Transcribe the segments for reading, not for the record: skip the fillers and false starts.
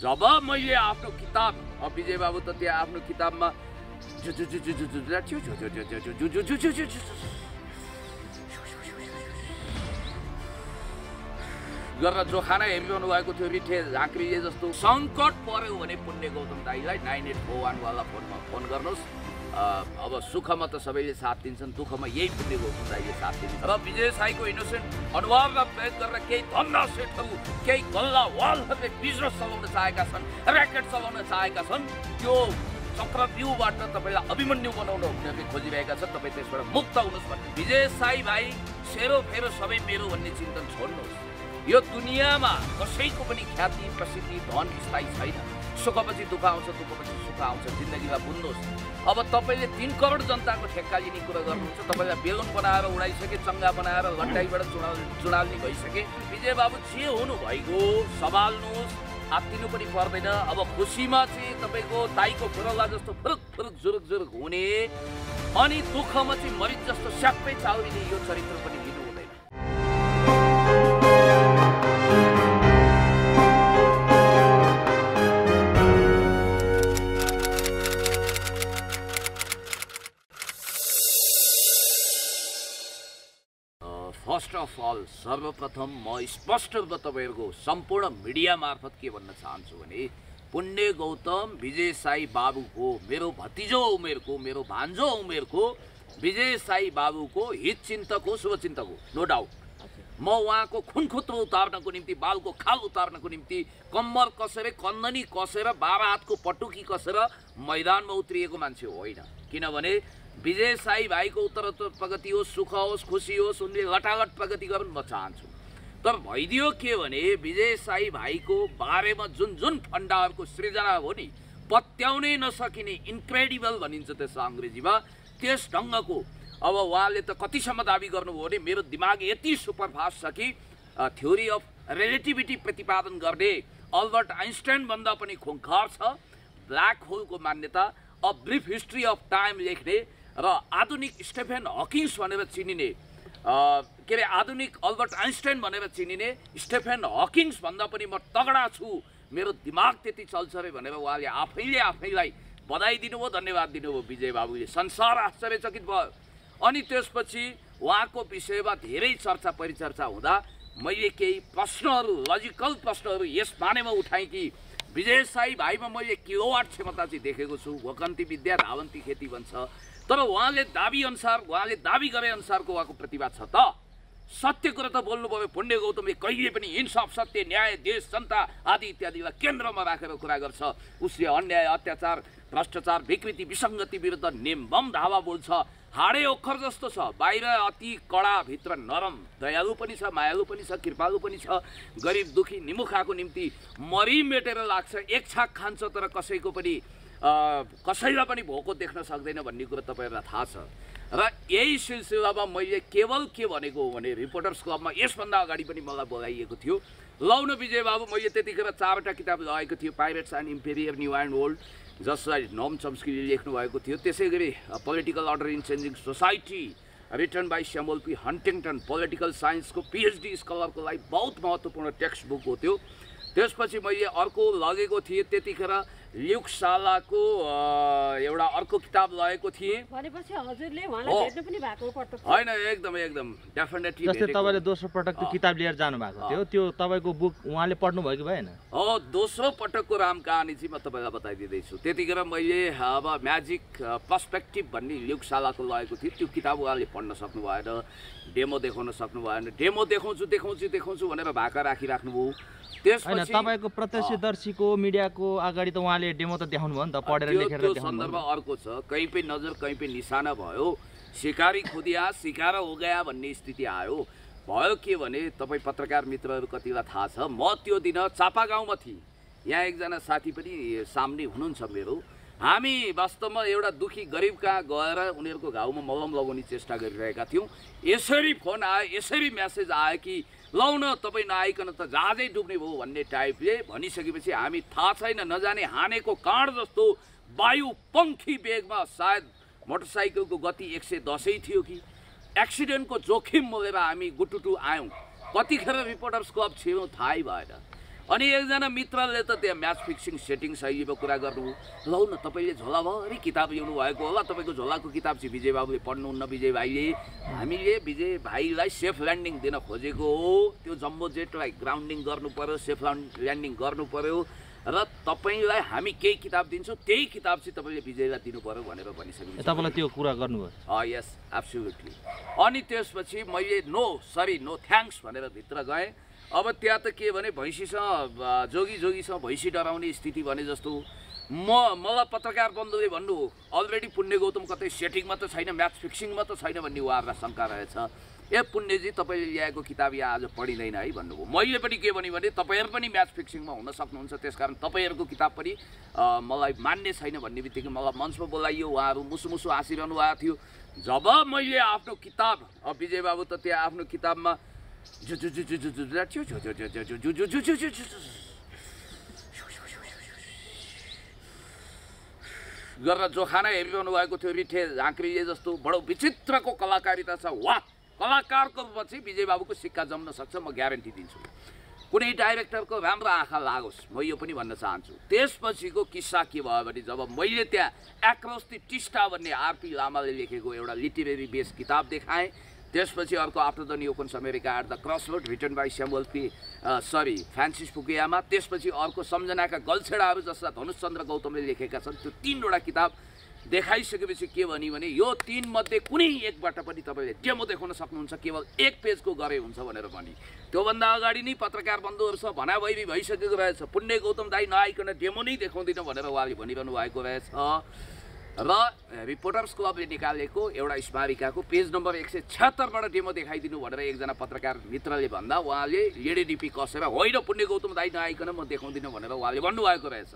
जब मैले आफ्नो किताब विजय बाबु त त्यहाँ आफ्नो किताबमा गरेर जोखाना हेरिरहनु भएको थियो रिठे झाँक्रिए जस्तो। सङ्कट पर्यो भने पुण्य गौतम दाईलाई 9841 वाला फोनमा फोन गर्नुहोस्। अब सुखमा त सबैले साथ दिन्छन्, दुःखमा यही पुण्य गौतम दाईले साथ दिन्छ। र विजय साईको इनोसेन्ट अनुहारलाई प्रयोग गरेर केही धन्दा सेटहरू केही गल्ला वालहरूले बिजनेस चलाउन चाहेका छन्, ऱ्याकेट चलाउन चाहेका छन्। त्यो चक्रव्यूहबाट तपाईँलाई अभिमन्यु बनाउन उनीहरूले खोजिरहेका छन्। तपाईँ त्यसबाट मुक्त हुनुहोस् भन्ने विजय साई भाइ सेरो फेरो सबै मेरो भन्ने चिन्तन छोड्नुहोस्। यो दुनियाँमा कसैको पनि ख्याति प्रसिद्धि धन स्थायी छैन। सुखपछि दुःख आउँछ, दुःखपछि सुख आउँछ। जिन्दगीलाई बुझ्नुहोस्। अब तपाईँले 3 करोड जनताको ठेक्का लिने कुरा गर्नुहुन्छ। तपाईँलाई बेलुन बनाएर उडाइसके, चङ्गा बनाएर लट्टाइबाट चुडाल्ने भइसके। विजय बाबु जे हुनु भइगयो सम्हाल्नुहोस्, आत्तिनु पनि पर्दैन। अब खुसीमा चाहिँ तपाईँको दाईको खुरल्ला जस्तो फुरुक फुरुक जुरुक जुरुक हुने, अनि दुःखमा चाहिँ मरिच जस्तो स्याप्पै चाउरिने यो चरित्र पनि लिनु हुँदैन। फर्स्ट अफ अल सर्वप्रथम म स्पष्ट रूपमा तपाईँहरूको सम्पूर्ण मिडिया मार्फत के भन्न चाहन्छु भने पुण्य गौतम विजय साई बाबुको, मेरो भतिजो उमेरको, मेरो भान्जो उमेरको विजय साई बाबुको हितचिन्तक हो, शुभचिन्तक हो, नो डाउट। म उहाँको खुनखुत्रो उतार्नको निम्ति, बालको खाल उतार्नको निम्ति कम्मर कसेर, कन्दनी कसेर, 12 हातको पटुकी कसेर मैदानमा उत्रिएको मान्छे होइन। किनभने विजय साई भाइको उत्तरोत्तर प्रगति होस्, सुख होस्, खुसी होस्, उनले लटालट प्रगति गरून् म चाहन्छु। तर भइदियो के भने विजय साई भाइको बारेमा जुन जुन फन्डाहरूको सृजना हो नि, पत्याउनै नसकिने, इन्क्रेडिबल भनिन्छ त्यसमा अङ्ग्रेजीमा, त्यस ढङ्गको अब उहाँले त कतिसम्म दाबी गर्नुभयो भने मेरो दिमाग यति सुपरफास्ट छ कि थ्योरी अफ रिलेटिभिटी प्रतिपादन गर्ने अल्बर्ट आइन्स्टाइन भन्दा पनि खुङ्खार छ। ब्ल्याक होलको मान्यता, a brief history of time लेख्ने र आधुनिक स्टेफेन हकिङ्स भनेर चिनिने, के अरे आधुनिक अल्बर्ट आइन्स्टाइन भनेर चिनिने स्टेफेन हकिङ्स भन्दा पनि म तगडा छु, मेरो दिमाग त्यति चल्छ रे भनेर उहाँले आफैलाई बधाई दिनुभयो, धन्यवाद दिनुभयो विजय बाबुले। संसार आश्चर्यचकित भयो। अनि त्यसपछि उहाँको विषयमा धेरै चर्चा परिचर्चा हुँदा मैले केही प्रश्नहरू, लजिकल प्रश्नहरू यस बारेमा उठाएँ कि विजय साई भाइमा मैले किलोवाट क्षमता चाहिँ देखेको छु। वकन्ती विद्या धावन्ती खेती भन्छ। तर उहाँले दाबी गरे अनुसारको उहाँको प्रतिभा छ त? सत्य कुरा त बोल्नुभयो। पुण्य गौतमले कहिले पनि इन्साफ, सत्य, न्याय, देश, जनता आदि इत्यादिलाई केन्द्रमा राखेर कुरा गर्छ। उसले अन्याय, अत्याचार, भ्रष्टाचार, विकृति, विसङ्गति विरुद्ध नेमबम धावा बोल्छ। हाडे ओखर जस्तो छ, बाहिर अति कडा, भित्र नरम, दयालु पनि छ, मायालु पनि छ, कृपालु पनि छ। गरिब दुखी निमुखाको निम्ति मरिमेटेर लाग्छ। एक छाक खान्छ तर कसैलाई पनि भोको देख्न सक्दैन भन्ने कुरा तपाईँहरूलाई थाहा छ। र यही सिलसिलामा मैले केवल के भनेको हो भने रिपोर्टर्स क्लबमा यसभन्दा अगाडि पनि मलाई बोलाइएको थियो। लौ न विजय बाबु, मैले त्यतिखेर 4वटा किताब लगाएको थियो। Pirates and emperor, new and old, जसलाई नोम चम्स्कीले लेख्नु भएको थियो। त्यसै गरी political order in changing society, written by Samuel P Huntington, political साइन्सको पिएचडी स्कलरको लागि बहुत महत्त्वपूर्ण टेक्स्ट बुक हो त्यो। त्यसपछि मैले अर्को लगेको थिएँ, त्यतिखेर ल्युक सालाको एउटा अर्को किताब लगेको थिएँ। भनेपछि हजुरले उहाँलाई भेट्नु पनि भएको पटक होइन? एकदम डेफिनेटली। जस्तै तपाईँले दोस्रो पटक त्यो किताब लिएर जानु भएको थियो, त्यो तपाईँको बुक उहाँले पढ्नु भयो कि भएन? दोस्रो पटकको राम कहानी चाहिँ म तपाईँलाई बताइदिँदैछु। त्यतिखेर मैले अब म्याजिक पर्सपेक्टिभ भन्ने ल्युक सालाको लगेको थिएँ। त्यो किताब उहाँले पढ्न सक्नु भएन, डेमो देखाउन सक्नु भएन। डेमो देखाउँछु भनेर भाका राखिराख्नुभयो। होइन, तपाईँको प्रत्यक्षदर्शीको मिडियाको अगाडि त उहाँले डेमो त देखाउनु भयो नि त, पढेर लेखेर देखाउनु। सन्दर्भ अर्को छ, कहीँ पनि नजर कहीँ पनि निशाना भयो। शिकारी खुदिया शिकार हो गया भन्ने स्थिति भयो के भने तपाईँ पत्रकार मित्रहरू कतिलाई थाहा छ, म त्यो दिन चापागाउँमा थिएँ। यहाँ एकजना साथी पनि सामने हुनुहुन्छ मेरो। हामी वास्तवमा एउटा दुखी गरिब कहाँ गएर उनीहरूको घाउमा मलम लगाउने चेष्टा गरिरहेका थियौँ। यसरी फोन आयो, यसरी म्यासेज आयो कि लौ न तपाईँ नआइकन त जहाजै डुब्ने भयो भन्ने टाइपले भनिसकेपछि हामी थाहा छैन नजाने हानेको काँड जस्तो वायु पङ्खी वेगमा, सायद मोटरसाइकलको गति 110 थियो कि, एक्सिडेन्टको जोखिम मोलेर हामी गुटुटु आयौँ। कतिखेर रिपोर्टर्स क्लब छियौँ थाहै भएन। अनि एकजना मित्रले त त्यहाँ म्याच फिक्सिङ सेटिङ शैलीको कुरा गर्नु, लौ न तपाईँले झोलाभरि किताब ल्याउनु भएको होला, तपाईँको झोलाको किताब चाहिँ विजय बाबुले पढ्नुहुन्न। विजय भाइले, हामीले विजय भाइलाई सेफ ल्यान्डिङ दिन खोजेको हो, त्यो जम्बो जेटलाई ग्राउन्डिङ गर्नु पर्यो, सेफ ल्यान्डिङ गर्नु पर्यो र तपाईँलाई हामी केही किताब दिन्छौँ, त्यही किताब चाहिँ तपाईँले विजयलाई दिनु पर्यो भनेर भनिसकेको छ। तपाईँलाई त्यो कुरा गर्नुभयो? यस, एब्सोल्युटली। अनि त्यसपछि मैले नो थ्याङ्क्स भनेर भित्र गएँ। अब त्यहाँ त के भने भैँसीसँग जोगीसँग भैँसी डराउने स्थिति भने जस्तो मलाई पत्रकार बन्धुले भन्नु अलरेडी पुण्य गौतम कतै सेटिङमा त छैन, म्याच फिक्सिङमा त छैन भन्ने उहाँहरूलाई शङ्का रहेछ। पुण्यजी तपाईँले ल्याएको किताब यहाँ आज पढिँदैन है भन्नुभयो। मैले पनि के भने तपाईँहरू पनि म्याच फिक्सिङमा हुन सक्नुहुन्छ, त्यसकारण तपाईँहरूको किताब पनि मलाई मान्ने छैन भन्ने बित्तिकै मलाई मञ्चमा बोलाइयो। उहाँहरू मुसु हाँसिरहनु भएको थियो। जब मैले आफ्नो किताब, विजय बाबु त त्यहाँ आफ्नो किताबमा गरेर जोखाना हेरिरहनु भएको थियो, रिठे झाँक्रीले जस्तो बडो विचित्रको कलाकारिता छ। वाह, कलाकारको रूपमा चाहिँ विजय बाबुको सिक्का जम्न सक्छ, म ग्यारेन्टी दिन्छु। कुनै डाइरेक्टरको राम्रो आँखा लागोस्, म यो पनि भन्न चाहन्छु। त्यसपछिको किस्सा के भयो भने जब मैले त्यहाँ एक्रोस दि टिस्टा भन्ने आरपी लामाले लेखेको एउटा लिटरेरी बेस किताब देखाएँ, त्यसपछि अर्को after the new opens America at the crossroad written by Francis Fukuyama, त्यसपछि अर्को सम्झनाका गल्छेडाहरू जसलाई धनुषचन्द्र गौतमले लेखेका छन्, त्यो 3वटा किताब देखाइसकेपछि के भने यो 3 मध्ये कुनै एकबाट पनि तपाईँले डेमो देखाउन सक्नुहुन्छ, केवल 1 पेजको गरे हुन्छ भनेर भनी। त्योभन्दा अगाडि नै पत्रकार बन्धुहरूसँग भनाभैरी भइसकेको रहेछ। पुण्य गौतम दाई नआइकन डेमो नै देखाउँदिन भनेर उहाँले भनिरहनु भएको रहेछ। र रिपोर्टर्स क्लबले निकालेको एउटा स्मारिकाको पेज नम्बर 176बाट डेमो देखाइदिनु भनेर एकजना पत्रकार मित्रले भन्दा उहाँले एडिडिपी कसेर होइन पुण्य गौतम दाई नआइकन म देखाउँदिन भनेर उहाँले भन्नुभएको रहेछ।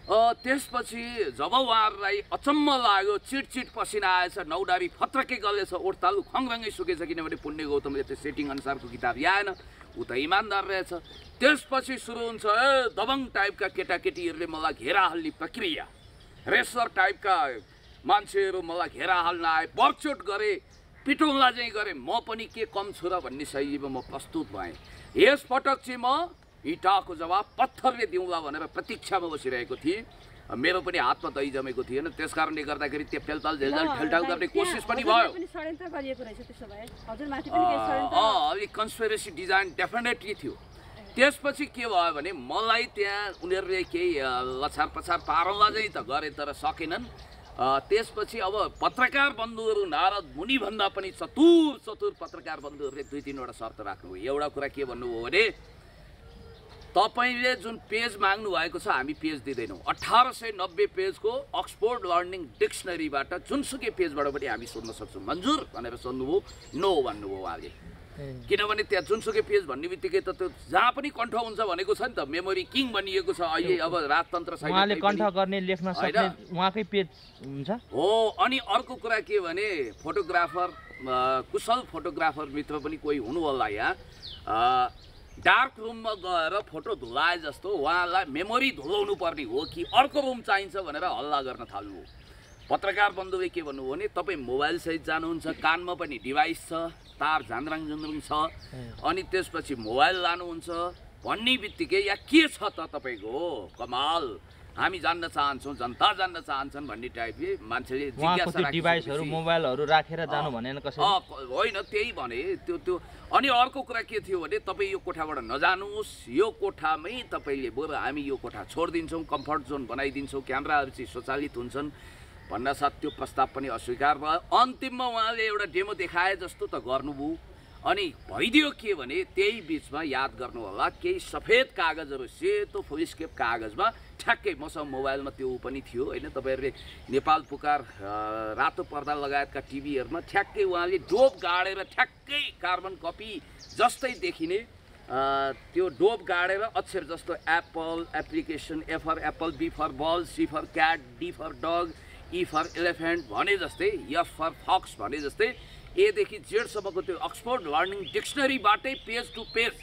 त्यसपछि जब उहाँहरूलाई अचम्म लाग्यो, चिटचिट पसिना आएछ, नौडारी फत्रकै गलेछ, ओठतालु खङरङ्गै सुकेछ, किनभने पुण्य गौतमले त्यो सेटिङ अनुसारको किताब ल्याएन, ऊ त इमान्दार रहेछ। त्यसपछि सुरु हुन्छ दबङ टाइपका केटाकेटीहरूले मलाई घेरा हाल्ने प्रक्रिया, रेसर टाइपका मान्छेहरू मलाई घेरा हाल्न आए, बरचोट गरे, पिटौँला चाहिँ गरे। म पनि के कम छु र भन्ने शैलीमा म प्रस्तुत भएँ। यसपटक चाहिँ म इँटाको जवाब पत्थरले दिउँला भनेर प्रतीक्षामा बसिरहेको थिएँ। मेरो पनि हातमा दही जमेको थिएन, त्यस कारणले गर्दाखेरि त्यो फेलताल झेलझाल ठेलठाल गर्ने कोसिस पनि भयो। अलिक कन्स्पिरेसी डिजाइन डेफिनेटली थियो। त्यसपछि के भयो भने मलाई त्यहाँ उनीहरूले केही लछार पछार पारौँला चाहिँ त गरे, तर सकेनन्। त्यसपछि अब पत्रकार बन्धुहरू नारद मुनिभन्दा पनि चतुर पत्रकार बन्धुहरूले 2-3वटा शर्त राख्नुभयो। एउटा कुरा के भन्नुभयो भने तपाईँले जुन पेज माग्नु भएको छ हामी पेज दिँदैनौँ। 1890 पेजको अक्सफोर्ड लर्निङ डिक्सनरीबाट जुनसुकै पेजबाट पनि हामी सोध्न सक्छौँ, मन्जुर भनेर सोध्नुभयो। नो भन्नुभयो उहाँले, किनभने त्यहाँ जुनसुकै पेज भन्ने बित्तिकै त त्यो जहाँ पनि कण्ठ हुन्छ भनेको छ नि त। मेमोरी किङ भनिएको छ अहिले, अब राजतन्त्र छैन, उहाँले कण्ठ गर्ने लेख्न सक्ने उहाँकै पेज हुन्छ हो। अनि अर्को कुरा के भने फोटोग्राफर, कुशल फोटोग्राफर मित्र पनि कोही हुनु होला यहाँ, डार्क रुममा गएर फोटो धुलाए जस्तो उहाँलाई मेमोरी धुलाउनु पर्ने हो कि अर्को रुम चाहिन्छ भनेर हल्ला गर्न थाल्नु। पत्रकार बन्धुले के भन्नुभयो भने तपाईँ मोबाइल सहित जानुहुन्छ, कानमा पनि डिभाइस छ, तार झान्द्राङ झुन्द्रुङ छ, अनि त्यसपछि मोबाइल लानुहुन्छ भन्ने बित्तिकै या के छ त तपाईँको कमाल, हामी जान्न चाहन्छौँ, जनता जान्न चाहन्छन् भन्ने टाइपले मान्छेले जिज्ञासा राखेको। डिभाइसहरू मोबाइलहरू राखेर जानु भनेन कसैले? होइन, त्यही भने त्यो। अनि अर्को कुरा के थियो भने तपाईँ यो कोठाबाट नजानुहोस्, यो कोठामै तपाईँले बरु हामी यो कोठा छोडिदिन्छौँ, कम्फर्ट जोन बनाइदिन्छौँ, क्यामेराहरू चाहिँ स्वचालित हुन्छन् भन्नासाथ त्यो प्रस्ताव पनि अस्वीकार भयो। अन्तिममा उहाँले एउटा डेमो देखाए जस्तो त गर्नुभयो। अनि भइदियो के भने त्यही बिचमा याद गर्नु होला केही सफेद कागजहरू, सेतो फुलस्केप कागजमा ठ्याक्कै मसँग मोबाइलमा त्यो पनि थियो होइन, तपाईँहरूले नेपाल पुकार रातो पर्दा लगायतका टिभीहरूमा ठ्याक्कै उहाँले डोब गाडेर ठ्याक्कै कार्बन कपी जस्तै देखिने त्यो डोब गाडेर अक्षर जस्तो apple application, A for apple, B for ball, C for cat, D for dog, E for elephant भने जस्तै, एफ फर फक्स भने जस्तै एदेखि जेडसम्मको त्यो अक्सफोर्ड लर्निङ डिक्सनरीबाटै पेज टु पेज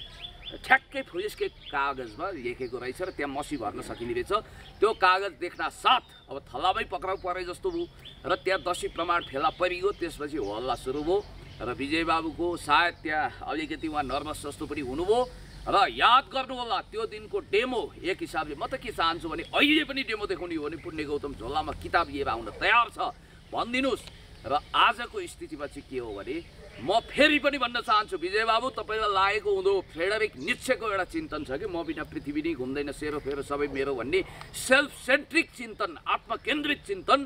ठ्याक्कै फुलिसके कागजमा लेखेको रहेछ र त्यहाँ मसी भर्न सकिने रहेछ। त्यो कागज देख्न साथ अब थलामै पक्राउ परे जस्तो भयो र त्यहाँ दसी प्रमाण फेला परियो। त्यसपछि हल्ला सुरु भयो र विजय बाबुको सायद त्यहाँ अलिकति उहाँ नर्भस जस्तो पनि हुनुभयो र याद गर्नु होला त्यो दिनको डेमो एक हिसाबले म त के चाहन्छु भने अहिले पनि डेमो देखाउने हो भने पुण्य गौतम झोलामा किताब लिएर आउन तयार छ भनिदिनुहोस्। र आजको स्थितिमा चाहिँ के हो भने म फेरि पनि भन्न चाहन्छु विजय बाबु तपाईँलाई लागेको हुँदो फ्रेडरिक नित्सेको एउटा चिन्तन छ कि म बिना पृथ्वी नै घुम्दैन सेरो फेरो सबै मेरो भन्ने सेल्फ सेन्ट्रिक चिन्तन आत्मकेन्द्रित चिन्तन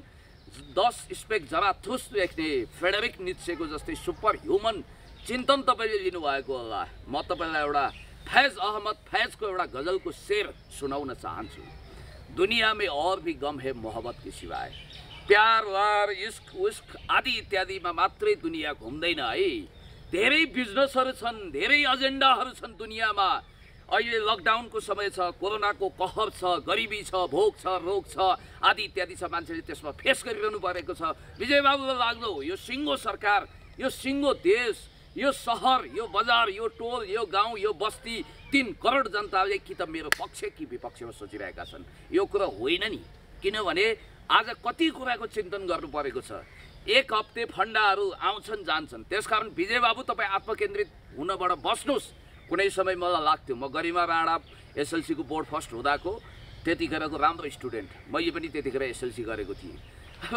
10 स्पेक जराथुस लेख्ने फ्रेडरिक नित्सेको जस्तै सुपर ह्युमन चिन्तन तपाईँले लिनुभएको होला। म तपाईँलाई एउटा फैज अहमद फैजको एउटा गजलको शेर सुनाउन चाहन्छु। दुनिया में और भी गम है मोहब्बत के सिवाय, प्यार वार इश्क उस्क आदि इत्यादिमा मात्रै दुनियाँ घुम्दैन है। धेरै बिजनेसहरू छन्, धेरै एजेन्डाहरू छन् दुनियाँमा। अहिले लकडाउनको समय छ, कोरोनाको कहर छ, गरिबी छ, भोक छ, रोग छ आदि इत्यादि छ। मान्छेले त्यसमा फेस गरिरहनु परेको छ। विजय बाबुलाई लाग्दो यो सिङ्गो सरकार, यो सिङ्गो देश, यो सहर, यो बजार, यो टोल, यो गाउँ, यो बस्ती 3 करोड जनताले कि त मेरो पक्ष कि विपक्षमा सोचिरहेका छन्। यो कुरा होइन नि, किनभने आज कति कुराको चिन्तन गर्नु परेको छ। एक हप्ते फन्डाहरू आउँछन् जान्छन्। त्यसकारण विजय बाबु तपाईँ आत्मकेन्द्रित हुनबाट बस्नुहोस्। कुनै समय मलाई लाग्थ्यो म गरिमा राणा एसएलसीको बोर्ड फर्स्ट हुँदाको त्यतिखेरको राम्रो स्टुडेन्ट, मैले पनि त्यतिखेर एसएलसी गरेको थिएँ।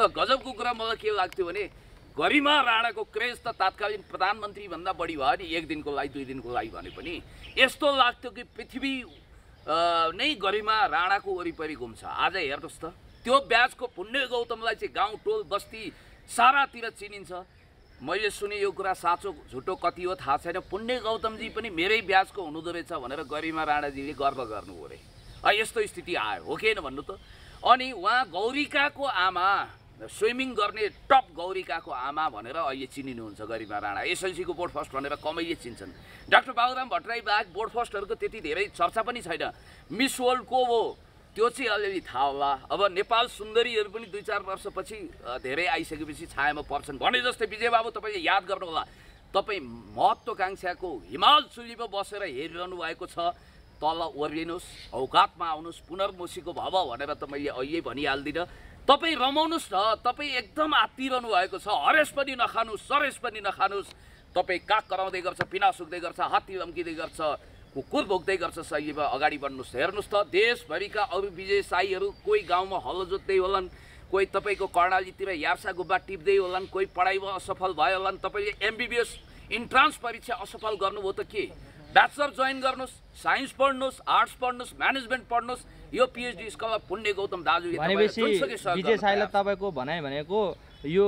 गजबको कुरा मलाई के लाग्थ्यो भने गरिमा राणाको क्रेज त तात्कालीन प्रधानमन्त्री भन्दा बढी भयो नि, 1 दिनको लागि 2 दिनको लागि भने पनि। यस्तो लाग्थ्यो कि पृथ्वी नै गरिमा राणाको वरिपरि घुम्छ। आज हेर्नुहोस् त त्यो ब्याजको पुण्य गौतमलाई चाहिँ गाउँ टोल बस्ती सारातिर चिनिन्छ। मैले सुने यो कुरा साँचो झुटो कति हो थाहा छैन। पुण्य गौतमजी पनि मेरै ब्याजको हुनुहुँदो रहेछ भनेर गरिमा राणाजीले गर्व गर्नु हो अरे। यस्तो स्थिति आयो हो कि भन्नु त। अनि उहाँ गौरीकाको आमा, स्विमिङ गर्ने टप गौरीकाको आमा भनेर अहिले चिनिनुहुन्छ गरिमा राणा। एसएलसीको बोर्ड फर्स्ट भनेर कमैले चिन्छन्। डाक्टर बाबुराम भट्टराई बाहेक बोर्ड फर्स्टहरूको त्यति धेरै चर्चा पनि छैन। मिस वर्ल्ड को हो त्यो चाहिँ अलिअलि थाहा होला। अब नेपाल सुन्दरीहरू पनि 2-4 वर्षपछि धेरै आइसकेपछि छायामा पर्छन् भने जस्तै विजय बाबु तपाईँले याद गर्नु होला। तपाईँ महत्त्वकाङ्क्षाको हिमाल चुलीमा बसेर हेरिरहनु भएको छ। तल ओर्लिनुहोस्, औकातमा आउनुहोस्, पुनर्मोसीको भव भनेर त मैले अहिले भनिहाल्दिनँ। तपाईँ रमाउनुहोस् न। तपाईँ एकदम आत्तिरहनु भएको छ। हरेस पनि नखानुहोस्, सरेस पनि नखानुहोस्। तपाईँ काग कराउँदै गर्छ, पिना सुक्दै गर्छ, हात्ती लम्किँदै गर्छ, कुकुर भोग्दै गर्छ। सहीमा अगाडि बढ्नुहोस्। हेर्नुहोस् त देशभरिका अरू विजय साईहरू कोही गाउँमा हलो जोत्दै होलान्, कोही तपाईँको कर्णालीतिर यार्सा गुब्बा टिप्दै होलान्, कोही पढाइमा असफल भयो होलान्। तपाईँले एमबिबिएस इन्ट्रान्स परीक्षा असफल गर्नुभयो त के? ब्याचलर जोइन गर्नुहोस्, साइन्स पढ्नुहोस्, आर्ट्स पढ्नुहोस्, म्यानेजमेन्ट पढ्नुहोस्। यो पिएचडी स्कलर पुण्य गौतम दाजुले विजय साईलाई तपाईँको भनाइ भनेको यो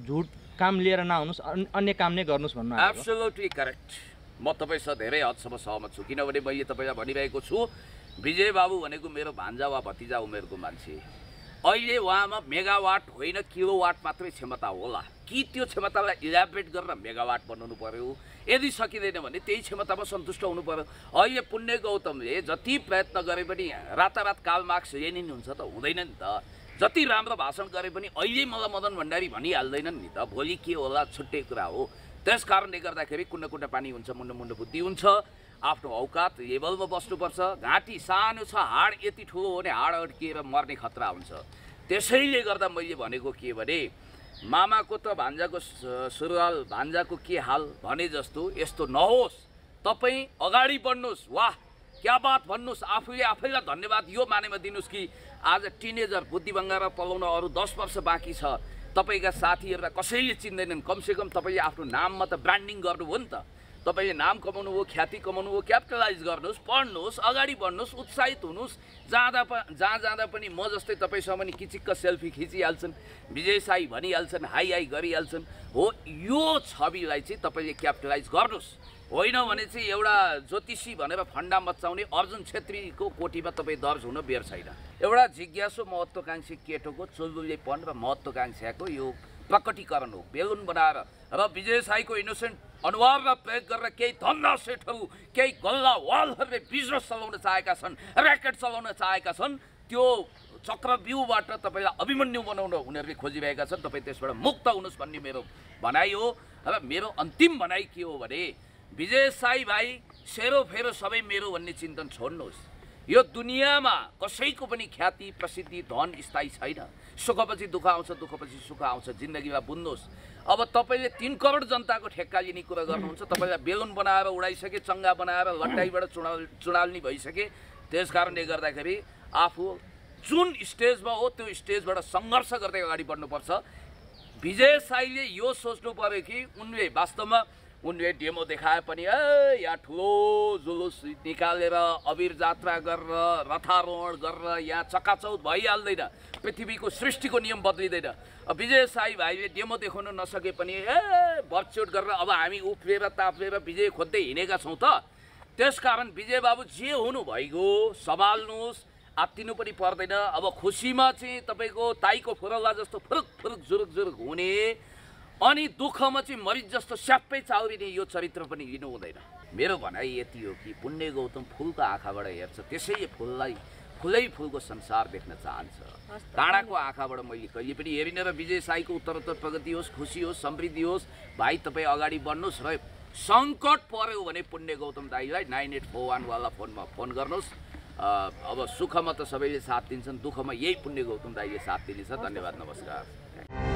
झुट काम लिएर नआउनुहोस्, अन्य काम नै गर्नुहोस् भन्नु। Absolutely correct. म तपाईँसँग धेरै हदसम्म सहमत छु। किनभने मैले तपाईँलाई भनिरहेको छु विजय बाबु भनेको मेरो भान्जा वा भतिजा उमेरको मान्छे। अहिले उहाँमा मेगावाट होइन किलोवाट मात्रै क्षमता होला कि त्यो क्षमतालाई इलाबरेट गरेर मेगावाट बनाउनु पर्यो। यदि सकिँदैन भने त्यही क्षमतामा सन्तुष्ट हुनु पर्यो। अहिले पुण्य गौतमले जति प्रयत्न गरे पनि रातारात कार्ल मार्क्स लेनिन हुन्छ त हुँदैन नि त। जति राम्रो भाषण गरे पनि अहिले मलाई मदन भण्डारी भनिहाल्दैनन् नि त। भोलि के होला छुट्टै कुरा हो। त्यस कारणले गर्दाखेरि कुण्ड कुण्ड पानी हुन्छ, मुन्ड मुन्ड बुद्धि हुन्छ। आफ्नो औकात लेभलमा बस्नुपर्छ। घाँटी सानो छ, हाड यति ठुलो हो भने हाड अड्किएर मर्ने खतरा हुन्छ। त्यसैले गर्दा मैले भनेको के भने मामाको त भान्जाको सुरुवाल भान्जाको के हाल भने जस्तो यस्तो नहोस्। तपाईँ अगाडि बढ्नुहोस्। वाह क्या बात भन्नुहोस्। आफूले आफैलाई धन्यवाद यो मानेमा दिनुहोस् कि आज टिनेजर बुद्धि भङ्गाएर पलाउन अरू 10 वर्ष बाँकी छ। तपाईँका साथीहरूलाई कसैले चिन्दैनन्। कमसेकम तपाईँले आफ्नो नाममा त ब्रान्डिङ गर्नुभयो नि त। तपाईँले नाम कमाउनु हो, ख्याति कमाउनु हो, क्यापिटलाइज गर्नुहोस्, पढ्नुहोस्, अगाडि बढ्नुहोस्, उत्साहित हुनुहोस्। जहाँ जाँदा पनि म जस्तै तपाईँसँग पनि किचिक्क selfie खिचिहाल्छन्, Vijay Sai भनिहाल्छन्, high high गरिहाल्छन्। हो यो छविलाई चाहिँ तपाईँले क्यापिटलाइज गर्नुहोस्। होइन भने चाहिँ एउटा ज्योतिषी भनेर फन्डा मचाउने अर्जुन छेत्रीको कोटीमा तपाईँ दर्ज हुन बेर छैन। एउटा जिज्ञासु महत्त्वकाङ्क्षी केटोको चुलबुलेपन र महत्त्वकाङ्क्षाको यो प्रकटीकरण हो। बेलुन बनाएर र विजय साईको इनोसेन्ट अनुहारमा प्रयोग गरेर केही धन्दा सेटहरू, केही गल्ला वालहरूले बिजनेस चलाउन चाहेका छन्, ऱ्याकेट चलाउन चाहेका छन्। त्यो चक्रव्यूहबाट तपाईँलाई अभिमन्यु बनाउन उनीहरूले खोजिरहेका छन्। तपाईँ त्यसबाट मुक्त हुनुहोस् भन्ने मेरो भनाइ हो। र मेरो अन्तिम भनाइ के हो भने विजय साई भाइ सेरो फेरो सबै मेरो भन्ने चिन्तन छोड्नुहोस्। यो दुनियाँमा कसैको पनि ख्याति प्रसिद्धि धन स्थायी छैन। सुखपछि दुःख आउँछ, दुःखपछि सुख आउँछ। जिन्दगीमा बुझ्नुहोस्। अब तपाईँले 3 करोड जनताको ठेक्का लिने कुरा गर्नुहुन्छ। तपाईँलाई बेलुन बनाएर उडाइसके, चङ्गा बनाएर लट्टाइबाट चुडाल्ने भइसके। त्यस कारणले गर्दाखेरि आफू जुन स्टेजमा हो त्यो स्टेजबाट सङ्घर्ष गर्दै अगाडि बढ्नुपर्छ। विजय साईले यो सोच्नु पर्यो कि उनले डेमो देखाए पनि यहाँ ठुलो जुलुस निकालेर अबिर जात्रा गरेर रथारोहण गरेर यहाँ चकाचौध भइहाल्दैन। पृथ्वीको सृष्टिको नियम बदलिँदैन। विजय साई भाइले डेमो देखाउन नसके पनि बर्चोट गरेर अब हामी उफ्लेर ताप्लेर विजय खोज्दै हिँडेका छौँ त। त्यसकारण विजय बाबु जे हुनु भइगयो सम्हाल्नुहोस्, आत्तिनु पनि पर्दैन। अब खुसीमा चाहिँ तपाईँको ताईको फुरल्ला जस्तो फुरुक फुरुक जुरुक जुरुक हुने, अनि दुःखमा चाहिँ मरिच जस्तो स्याप्पै चाउरिने यो चरित्र पनि लिनु हुँदैन। मेरो भनाइ यति हो कि पुण्य गौतम फुलको आँखाबाट हेर्छ, त्यसैले फुलै फुलको संसार देख्न चाहन्छ। काँडाको आँखाबाट मैले कहिले पनि हेरिनँ। र विजय साईको उत्तरोत्तर प्रगति होस्, खुसी होस्, समृद्धि होस्। भाइ तपाईँ अगाडि बढ्नुहोस् र सङ्कट पर्यो भने पुण्य गौतम दाईलाई 9841 वाला फोनमा फोन गर्नुहोस्। अब सुखमा त सबैले साथ दिन्छन्, दुःखमा यही पुण्य गौतम दाईले साथ दिनेछ। धन्यवाद, नमस्कार।